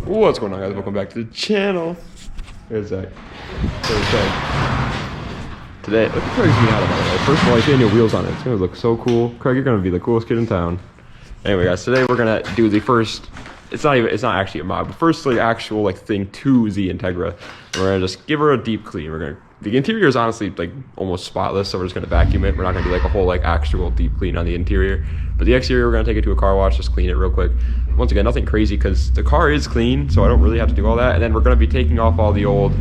What's going on, guys? Welcome back to the channel. There's Zach. There's Craig. Today, look at Craig's being out of it. First of all, he's getting new wheels on it. It's gonna look so cool. Craig, you're gonna be the coolest kid in town. Anyway, guys, today we're gonna do the first. It's not actually a mod, but first like actual like thing to the Integra. And we're gonna just give her a deep clean. The interior is honestly like almost spotless, so we're just gonna vacuum it. We're not gonna do like a whole like actual deep clean on the interior, but the exterior we're gonna take it to a car wash, just clean it real quick. Once again, nothing crazy because the car is clean, so I don't really have to do all that. And then we're gonna be taking off all the old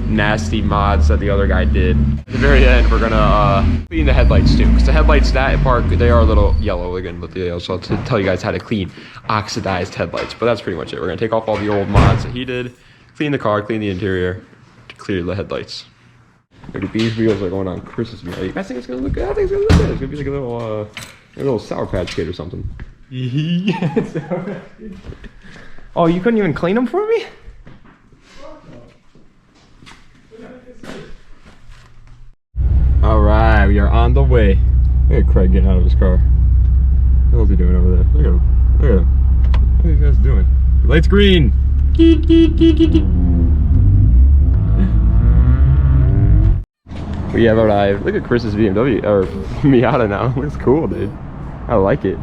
nasty mods that the other guy did. At the very end, we're gonna clean the headlights too, because the headlights that part they are a little yellow. Again, with the yellow, so to tell you guys how to clean oxidized headlights. But that's pretty much it. We're gonna take off all the old mods that he did, clean the car, clean the interior, to clear the headlights. Look, these wheels are going on Christmas meal. You guys think it's gonna look good? I think it's gonna look good. It's gonna be like a little Sour Patch Kid or something. Oh, you couldn't even clean them for me? All right, we are on the way. Look at Craig getting out of his car. What is he doing over there? Look at him. Look at him. What are these guys doing? The light's green. We have arrived. Look at Chris's BMW or Miata now. Looks cool, dude. I like it.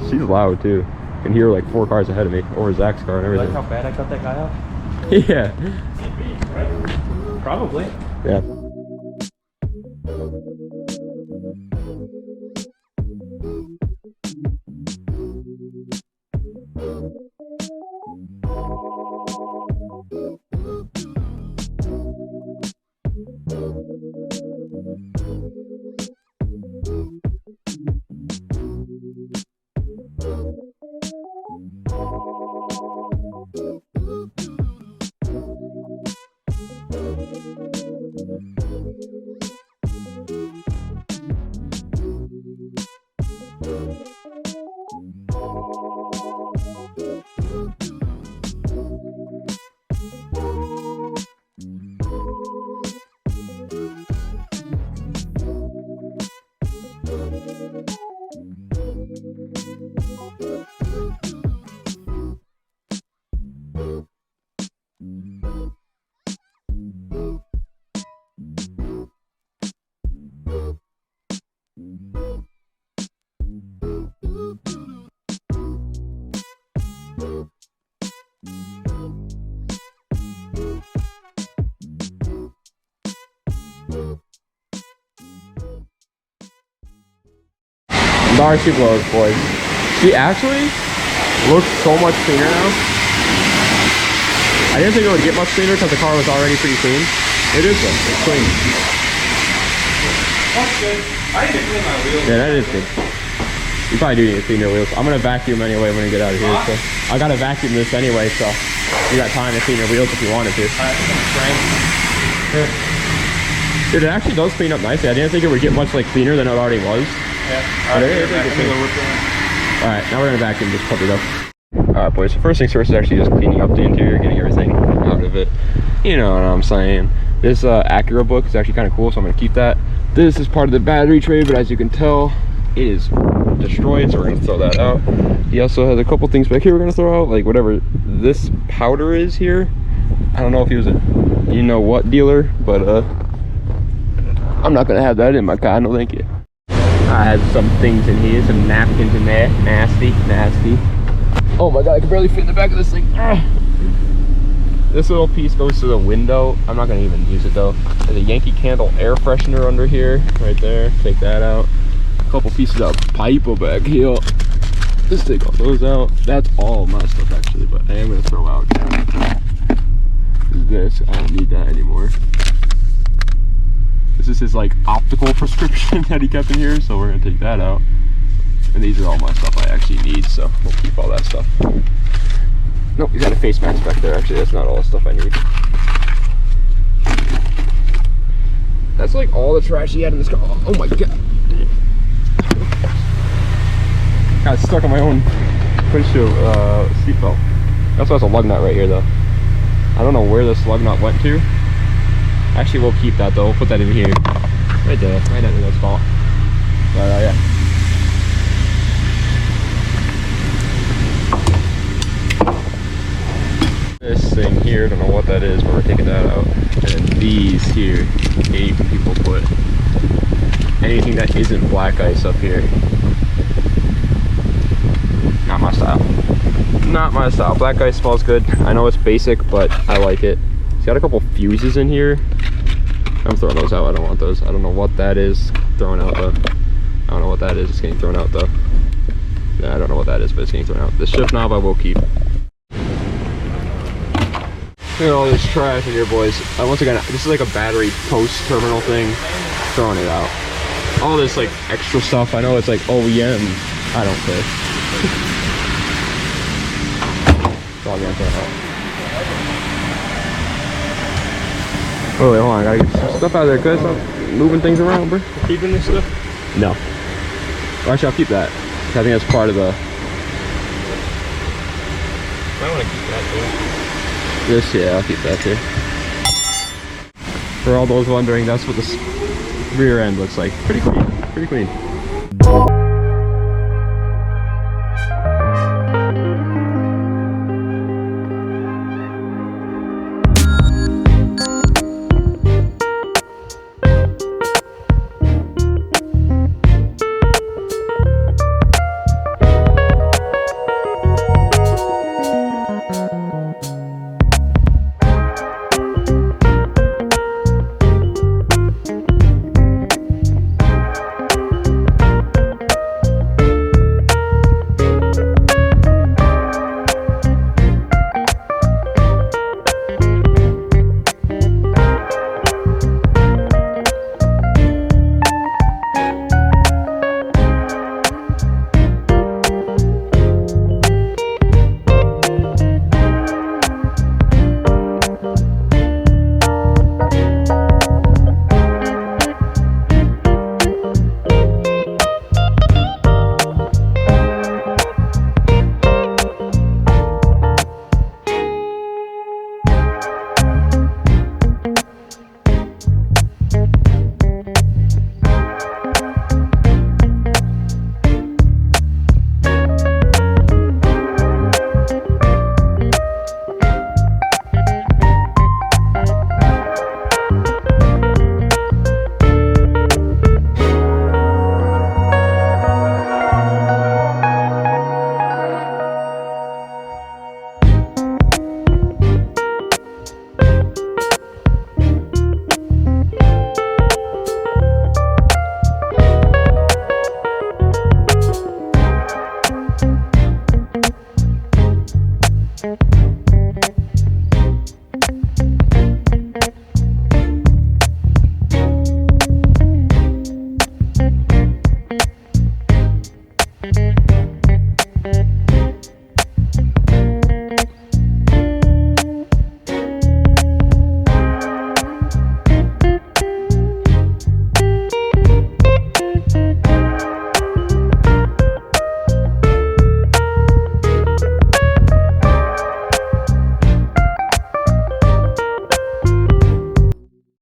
She's loud too. You can hear like 4 cars ahead of me, or Zach's car and everything. Like how bad I cut that guy off? Yeah. Right? Probably. Yeah. Darcy blows, boys. She actually looks so much cleaner now. I didn't think it would get much cleaner because the car was already pretty clean. It is though. It's clean. That's good. I need to clean my wheels. Yeah, that is good. You probably do need to clean your wheels. I'm gonna vacuum anyway when we get out of here. So I gotta vacuum this anyway, so you got time to clean your wheels if you wanted to. Dude, it actually does clean up nicely. I didn't think it would get much like cleaner than it already was. Yeah. Alright, now we're gonna vacuum this puppy though. Alright, boys, so first things first is actually just cleaning up the interior, getting everything out of it. You know what I'm saying. This Acura book is actually kind of cool, so I'm gonna keep that. This is part of the battery tray, but as you can tell, it is destroyed, so we're gonna throw that out. He also has a couple things back here we're gonna throw out, like whatever this powder is here. I don't know if he was a you know what dealer, but I'm not gonna have that in my car, no thank you. I have some things in here, some napkins in there. Nasty, nasty. Oh my god, I can barely fit in the back of this thing. This little piece goes to the window. I'm not gonna even use it though. There's a Yankee Candle air freshener under here, right there. Take that out. A couple pieces of pipe back here. Let's take all those out. That's all my stuff actually, but I am gonna throw out this. I don't need that anymore. This is his like optical prescription that he kept in here, so we're gonna take that out. And these are all my stuff I actually need, so we'll keep all that stuff. Nope, he's got a face mask back there. Actually, that's not all the stuff I need. That's like all the trash he had in this car. Oh my god. Got stuck on my own windshield seatbelt. That's why there's a lug nut right here though. I don't know where this lug nut went to. Actually, we'll keep that though. We'll put that in here. Right there. Right under that spot. But yeah. here, don't know what that is, but we're taking that out. And then these here, people put anything that isn't black ice up here. Not my style. Not my style. Black ice smells good. I know it's basic, but I like it. It's got a couple fuses in here. I'm throwing those out. I don't want those. I don't know what that is. Thrown out though. I don't know what that is. It's getting thrown out though. Yeah, I don't know what that is, but it's getting thrown out. The shift knob I will keep. Look at all this trash in here, boys. Once again, this is like a battery post terminal thing. Throwing it out. All this like extra stuff. I know it's like OEM. I don't care. It's all getting thrown out. Oh wait, hold on. I gotta get some stuff out of there, cuz I'm moving things around, bro. Keeping this stuff? No. Well, actually, I'll keep that. I think that's part of the. I want to keep that too. This, yeah, I'll keep that too. For all those wondering, that's what the rear end looks like. Pretty clean. Pretty clean.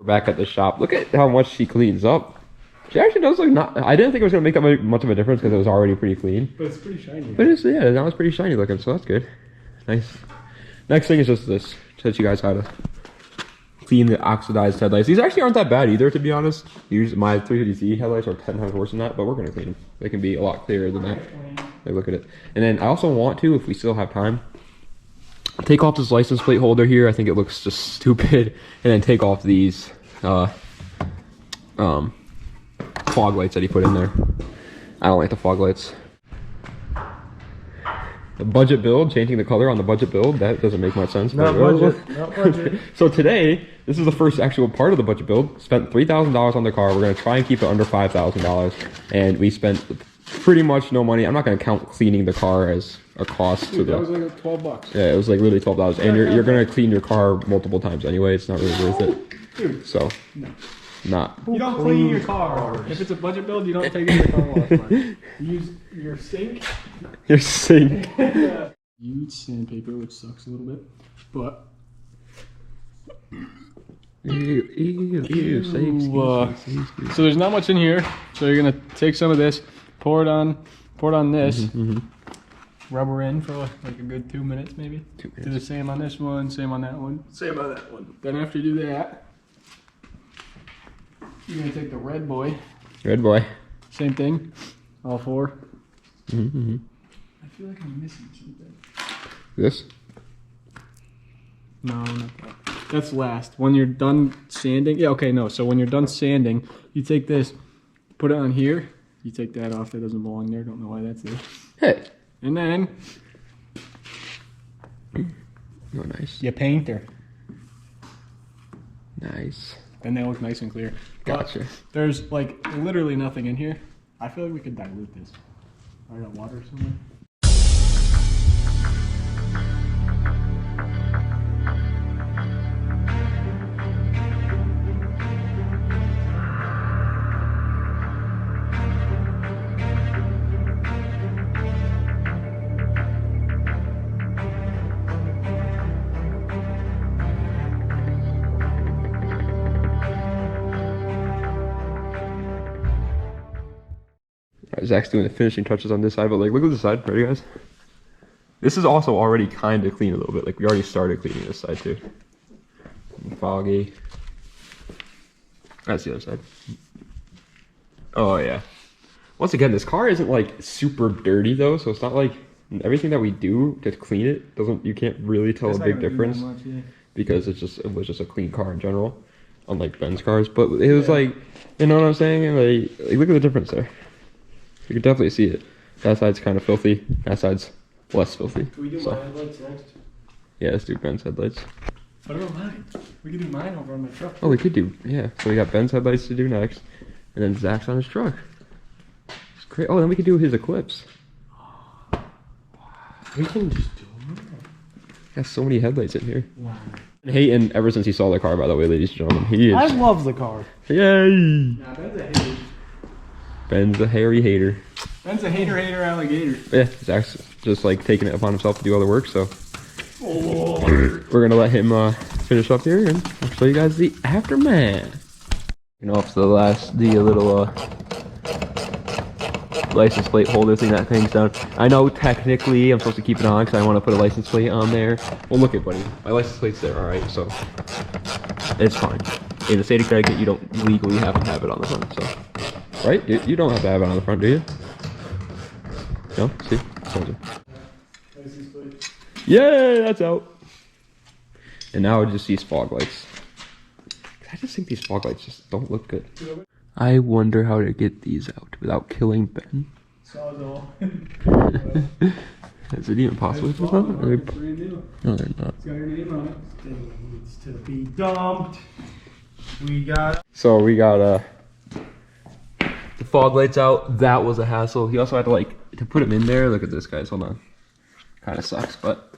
Back at the shop. Look at how much she cleans up. She actually does look not. I didn't think it was gonna make that much of a difference because it was already pretty clean. But it's pretty shiny. But it's, yeah, now it's pretty shiny looking, so that's good. Nice. Next thing is just this. Teach you guys how to clean the oxidized headlights. These actually aren't that bad either, to be honest. Usually my 350Z headlights are 10 times worse than that, but we're gonna clean them. They can be a lot clearer than that. Like, look at it. And then I also want to, if we still have time, take off this license plate holder here. I think it looks just stupid. And then take off these fog lights that he put in there. I don't like the fog lights. The budget build, changing the color on the budget build, that doesn't make much sense. Not budget, not budget. So today, this is the first actual part of the budget build. Spent $3,000 on the car. We're gonna try and keep it under $5,000. And we spent pretty much no money. I'm not gonna count cleaning the car as a cost. Dude, that was like $12. Yeah, it was like literally $12. And you're gonna clean your car multiple times anyway. It's not really worth it. Dude. So, not. You don't clean your car. If it's a budget build, you don't take it to the car wash. You use your sink. Your sink. Use sandpaper, which sucks a little bit, but. So there's not much in here. So you're gonna take some of this, pour it on this, rubber in for like a good 2 minutes maybe. 2 Do the minutes. same on this one, same on that one, same on that one. Then after you do that, you're gonna take the red boy. Red boy. Same thing, all 4. Mm-hmm. I feel like I'm missing something. This? No, not that. That's last. When you're done sanding, yeah, okay, no. So when you're done sanding, you take this, put it on here. You take that off. That doesn't belong there. Don't know why that's there. Hey. And then Oh, nice. you paint her. Nice. Then they look nice and clear. Gotcha. But there's like literally nothing in here. I feel like we could dilute this. I got water somewhere. Zach's doing the finishing touches on this side, but like, look at this side. Ready, guys? This is also already kind of clean a little bit. Like, we already started cleaning this side too. Foggy. That's the other side. Oh yeah. Once again, this car isn't like super dirty though, so it's not like everything that we do to clean it doesn't. You can't really tell a big difference because it was just a clean car in general, unlike Ben's cars. But it was like, you know what I'm saying? And like look at the difference there. You can definitely see it. That side's kind of filthy. That side's less filthy. Can we do my headlights next? Yeah, let's do Ben's headlights. What about mine? We could do mine over on my truck. Oh, we could do, yeah. So we got Ben's headlights to do next, and then Zach's on his truck. It's great. Oh, then we could do his Eclipse. We can just do them. Got so many headlights in here. Wow. Hating ever since he saw the car, by the way, ladies and gentlemen. He is. I love the car. Yay! Nah, Ben's a hater. Ben's a hairy hater. Ben's a hater alligator. Yeah, Zach's just like taking it upon himself to do all the work, so Oh. we're gonna let him finish up here, and I'll show you guys the aftermath. You know, off the little license plate holder thing that hangs down. I know technically I'm supposed to keep it on because I want to put a license plate on there. Well, look at buddy, my license plate's there, all right, so it's fine. In the state of Connecticut, you don't legally have to have it on the front, so. Right? You don't have to have it on the front, do you? No? See? Yay! That's out. And now I just use fog lights. I just think these fog lights just don't look good. I wonder how to get these out without killing Ben. Sawzall. Is it even possible to do that? Brand new. No, they're not. It's got your name on it. Still needs to be dumped. We got. So we got the fog lights out. That was a hassle. He also had to put them in there. Look at this, guys. Hold on. Kind of sucks, but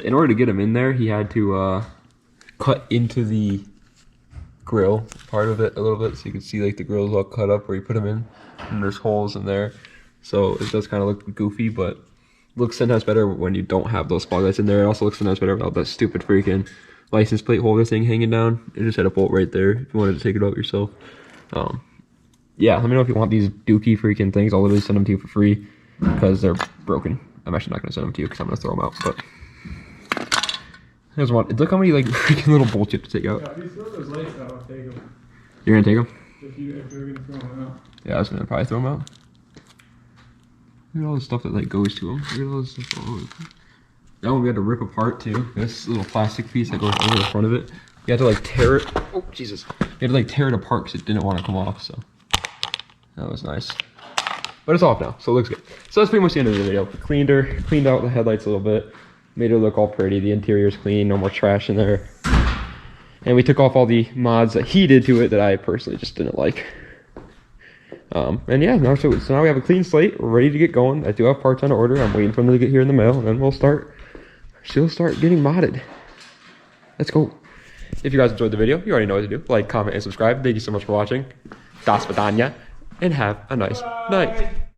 in order to get him in there, he had to cut into the grill part of it a little bit, so you can see like the grill's all cut up where you put them in, and there's holes in there. So it does kind of look goofy, but looks sometimes better when you don't have those fog lights in there. It also looks sometimes better without that stupid freaking license plate holder thing hanging down. It just had a bolt right there if you wanted to take it out yourself. Yeah, let me know if you want these dookie freaking things. I'll literally send them to you for free because they're broken. I'm actually not going to send them to you because I'm going to throw them out, but here's one. Look how many like freaking little bolts you have to take out. Yeah, if you throw those lights out, I'll take them. You're going to take them? If they're going to throw them out. Yeah, I was going to probably throw them out. Look at all the stuff that like goes to them. Look at all this stuff all over. That one we had to rip apart too. This little plastic piece that goes over the front of it. You had to like tear it. Oh, Jesus. You had to like tear it apart because it didn't want to come off, so. That was nice. But it's off now, so it looks good. So that's pretty much the end of the video. Cleaned out the headlights a little bit. Made her look all pretty. The interior's clean, no more trash in there. And we took off all the mods that he did to it that I personally just didn't like. And yeah, so now we have a clean slate. We're ready to get going. I do have parts on order. I'm waiting for them to get here in the mail, and then she'll start getting modded. Let's go. If you guys enjoyed the video, you already know what to do. Like, comment, and subscribe. Thank you so much for watching. Das Vidania, and have a nice night.